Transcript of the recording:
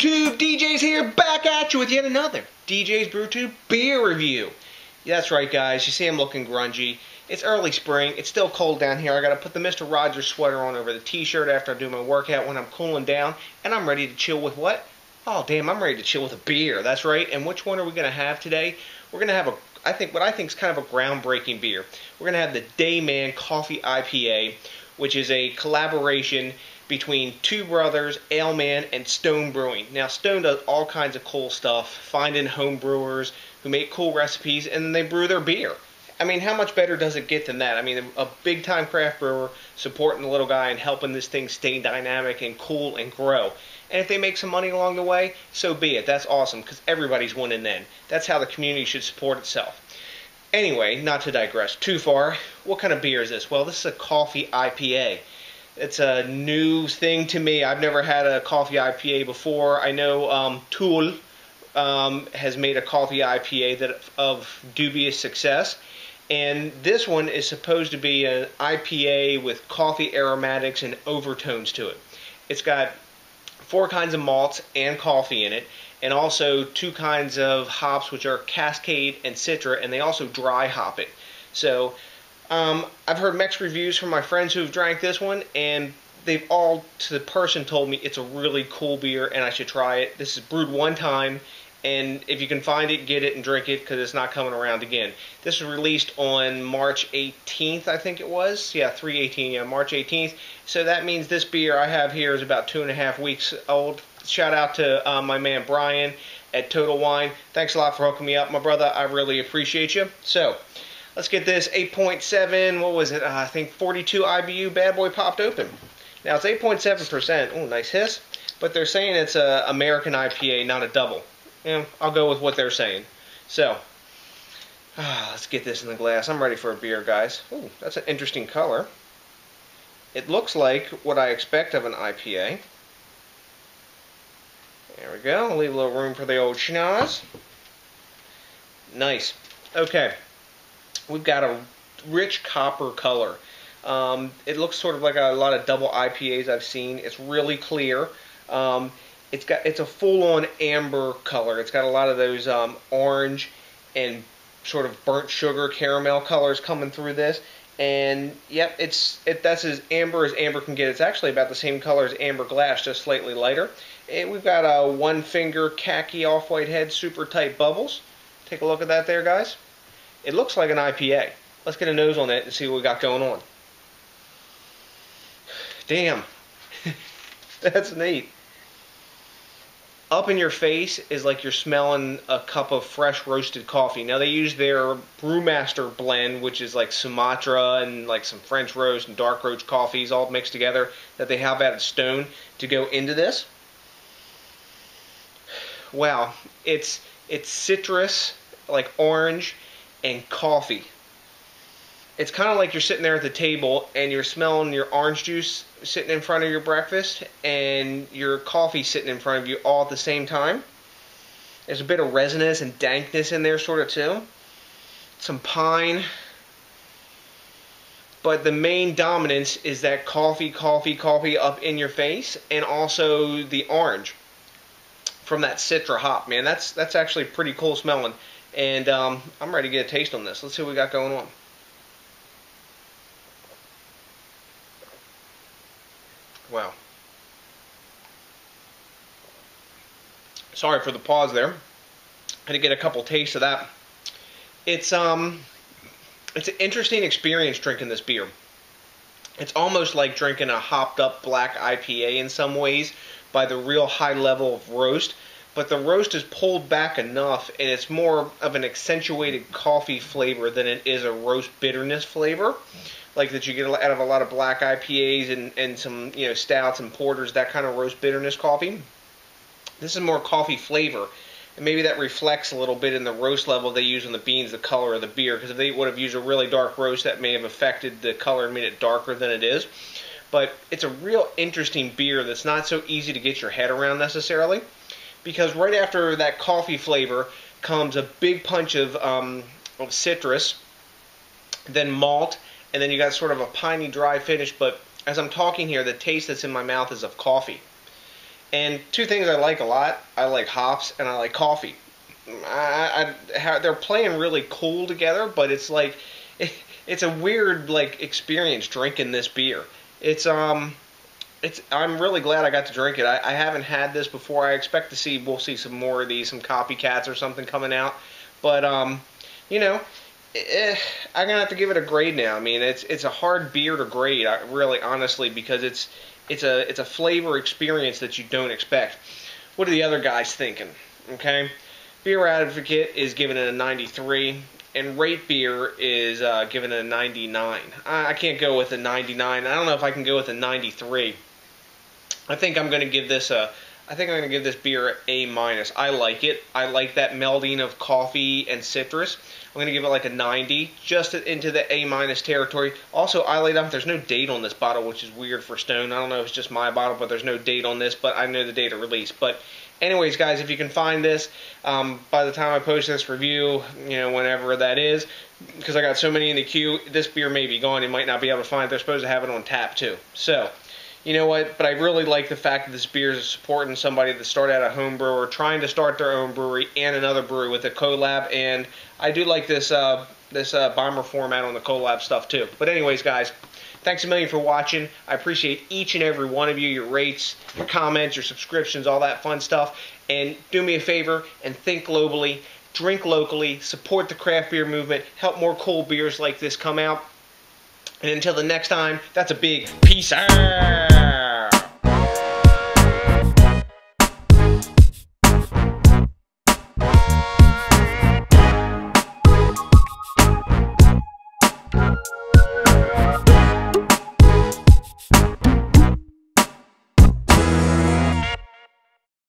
BrewTube, DJs here, back at you with yet another DJs BrewTube beer review. Yeah, that's right, guys. You see I'm looking grungy. It's early spring. It's still cold down here. I got to put the Mr. Rogers sweater on over the t-shirt after I do my workout when I'm cooling down, and I'm ready to chill with what? Oh, damn, I'm ready to chill with a beer. That's right. And which one are we going to have today? We're going to have what I think is kind of a groundbreaking beer. We're going to have the DAYMAN COFFEE IPA, which is a collaboration between two brothers, Aleman and Stone Brewing. Now, Stone does all kinds of cool stuff, finding home brewers who make cool recipes, and then they brew their beer. I mean, how much better does it get than that? I mean, a big-time craft brewer supporting the little guy and helping this thing stay dynamic and cool and grow. And if they make some money along the way, so be it. That's awesome, because everybody's winning then. That's how the community should support itself. Anyway, not to digress too far, what kind of beer is this? Well, this is a coffee IPA. It's a new thing to me. I've never had a coffee IPA before. I know Tool has made a coffee IPA of dubious success. And this one is supposed to be an IPA with coffee aromatics and overtones to it. It's got 4 kinds of malts and coffee in it, and also 2 kinds of hops, which are Cascade and Citra, and they also dry hop it. So I've heard mixed reviews from my friends who've drank this one, and they've all, to the person, told me it's a really cool beer and I should try it. This is brewed one time, and if you can find it, get it and drink it, because it's not coming around again. This was released on March 18th, I think it was. Yeah, 3/18, yeah, March 18th. So that means this beer I have here is about 2.5 weeks old. Shout out to my man Brian at Total Wine. Thanks a lot for hooking me up, my brother. I really appreciate you. So, let's get this 8.7, what was it? I think 42 IBU bad boy popped open. Now, it's 8.7%. Oh, nice hiss. But they're saying it's an American IPA, not a double. Yeah, I'll go with what they're saying. So, let's get this in the glass. I'm ready for a beer, guys. Ooh, that's an interesting color. It looks like what I expect of an IPA. There we go. I'll leave a little room for the old schnoz. Nice. Okay. We've got a rich copper color. It looks sort of like a lot of double IPAs I've seen. It's really clear. It's a full-on amber color. It's got a lot of those orange and sort of burnt sugar caramel colors coming through this. And yep, that's as amber can get. It's actually about the same color as amber glass, just slightly lighter. And we've got a one-finger khaki off-white head, super tight bubbles. Take a look at that there, guys. It looks like an IPA. Let's get a nose on it and see what we got going on. Damn. That's neat. Up in your face is like you're smelling a cup of fresh roasted coffee. Now, they use their Brewmaster blend, which is like Sumatra and like some French roast and dark roast coffees all mixed together that they have at Stone to go into this. Wow. It's citrus, like orange, and coffee. It's kind of like you're sitting there at the table and you're smelling your orange juice sitting in front of your breakfast and your coffee sitting in front of you all at the same time. There's a bit of resinous and dankness in there sort of too. Some pine. But the main dominance is that coffee up in your face, and also the orange from that Citra hop, man. That's actually pretty cool smelling. And I'm ready to get a taste on this. Let's see what we got going on. Wow. Sorry for the pause there. Had to get a couple tastes of that. It's an interesting experience drinking this beer. It's almost like drinking a hopped up black IPA in some ways by the real high level of roast. But the roast is pulled back enough, and it's more of an accentuated coffee flavor than it is a roast bitterness flavor, like that you get out of a lot of black IPAs and some stouts and porters, that kind of roast bitterness coffee. This is more coffee flavor, and maybe that reflects a little bit in the roast level they use on the beans, the color of the beer, because if they would have used a really dark roast, that may have affected the color and made it darker than it is. But it's a real interesting beer that's not so easy to get your head around necessarily, because right after that coffee flavor comes a big punch of citrus, then malt, and then you got sort of a piney dry finish. But as I'm talking here, the taste that's in my mouth is of coffee. And two things I like a lot, I like hops and I like coffee. They're playing really cool together, but it's like, it's a weird like experience drinking this beer. I'm really glad I got to drink it. I haven't had this before. I expect to we'll see some more of these, some copycats or something coming out. But you know, I'm gonna have to give it a grade now. I mean, it's a hard beer to grade, really, honestly, because it's a flavor experience that you don't expect. What are the other guys thinking? Okay, Beer Advocate is giving it a 93, and Rate Beer is giving it a 99. I can't go with a 99. I don't know if I can go with a 93. I think I'm going to give this beer an A-. I like it. I like that melding of coffee and citrus. I'm going to give it like a 90, just into the A- territory. Also, I laid off, there's no date on this bottle, which is weird for Stone. I don't know if it's just my bottle, but there's no date on this, but I know the date of release. But anyways, guys, if you can find this, by the time I post this review, you know, whenever that is, because I got so many in the queue, this beer may be gone. You might not be able to find it. They're supposed to have it on tap, too. So, you know what, but I really like the fact that this beer is supporting somebody that started out a home brewer, trying to start their own brewery and another brewery with a collab, and I do like this bomber format on the collab stuff too. But anyways, guys, thanks a million for watching. I appreciate each and every one of you, your rates, your comments, your subscriptions, all that fun stuff. And do me a favor and think globally, drink locally, support the craft beer movement, help more cool beers like this come out. And until the next time, that's a big peace out.